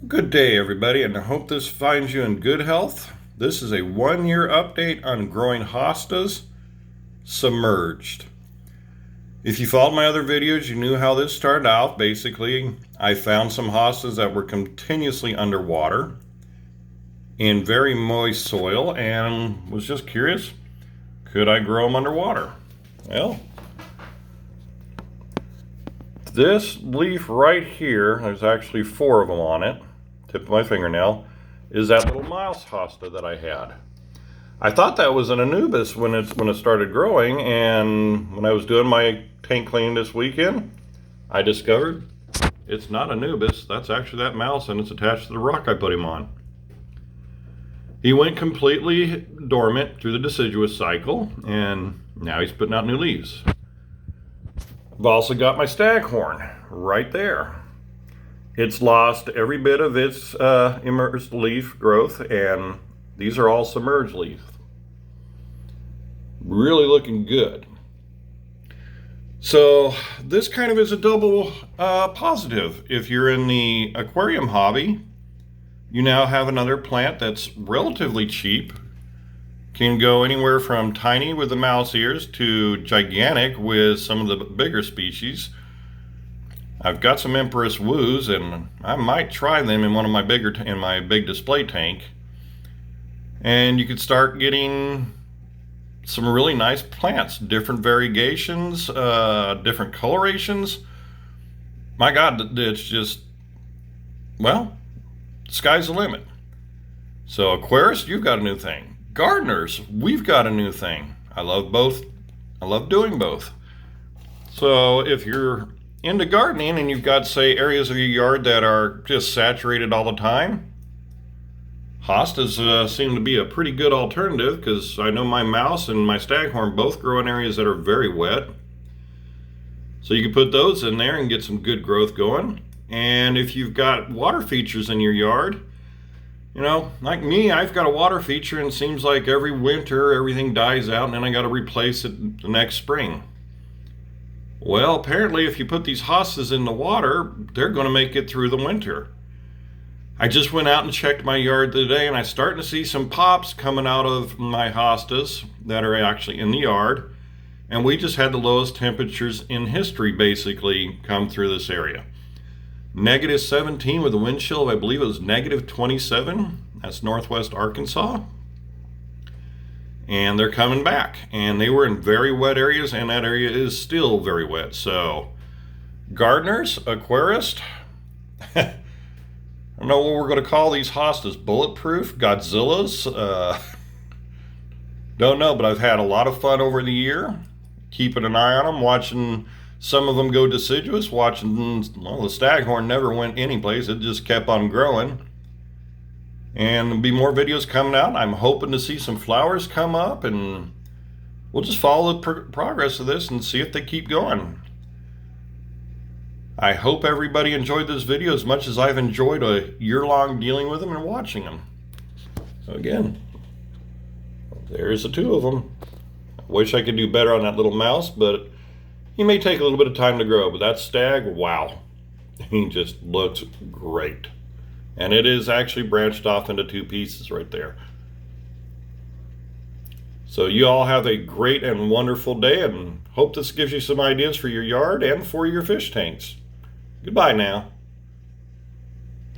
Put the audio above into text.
Good day, everybody, and I hope this finds you in good health. This is a 1 year update on growing hostas submerged. If you followed my other videos, you knew how this started out. Basically, I found some hostas that were continuously underwater in very moist soil and was just curious, could I grow them underwater? Well, this leaf right here, there's actually 4 of them on it, tip of my fingernail, is that little mouse hosta that I had. I thought that was an anubis when it started growing, and when I was doing my tank cleaning this weekend, I discovered it's not anubis. That's actually that mouse, and it's attached to the rock I put him on. He went completely dormant through the deciduous cycle, and now he's putting out new leaves. I've also got my staghorn right there. It's lost every bit of its immersed leaf growth, and these are all submerged leaves. Really looking good. So this kind of is a double positive. If you're in the aquarium hobby, you now have another plant that's relatively cheap. Can go anywhere from tiny with the mouse ears to gigantic with some of the bigger species. I've got some Empress Woos, and I might try them in one of my in my big display tank. And you could start getting some really nice plants, different variegations, different colorations. My God, it's just, well, sky's the limit. So aquarists, you've got a new thing. Gardeners, we've got a new thing. I love both. I love doing both. So if you're into gardening and you've got, say, areas of your yard that are just saturated all the time, hostas seem to be a pretty good alternative, because I know my mouse and my staghorn both grow in areas that are very wet. So you can put those in there and get some good growth going. And if you've got water features in your yard, you know, like me, I've got a water feature, and it seems like every winter everything dies out, and then I got to replace it the next spring. Well, apparently if you put these hostas in the water, they're going to make it through the winter. I just went out and checked my yard today, and I'm starting to see some pops coming out of my hostas that are actually in the yard. And we just had the lowest temperatures in history basically come through this area. -17 with a wind chill of, I believe it was -27. That's northwest Arkansas. And they're coming back. And they were in very wet areas, and that area is still very wet. So, gardeners, aquarists, I don't know what we're going to call these hostas. Bulletproof? Godzillas? Don't know, but I've had a lot of fun over the year. Keeping an eye on them, watching some of them go deciduous, watching, well, the staghorn never went anyplace. It just kept on growing. And there'll be more videos coming out. I'm hoping to see some flowers come up, and we'll just follow the progress of this and see if they keep going. I hope everybody enjoyed this video as much as I've enjoyed a year-long dealing with them and watching them. So again, there's the 2 of them. I wish I could do better on that little mouse, but he may take a little bit of time to grow. But that stag, wow, he just looks great. And it is actually branched off into 2 pieces right there. So you all have a great and wonderful day, and hope this gives you some ideas for your yard and for your fish tanks. Goodbye now.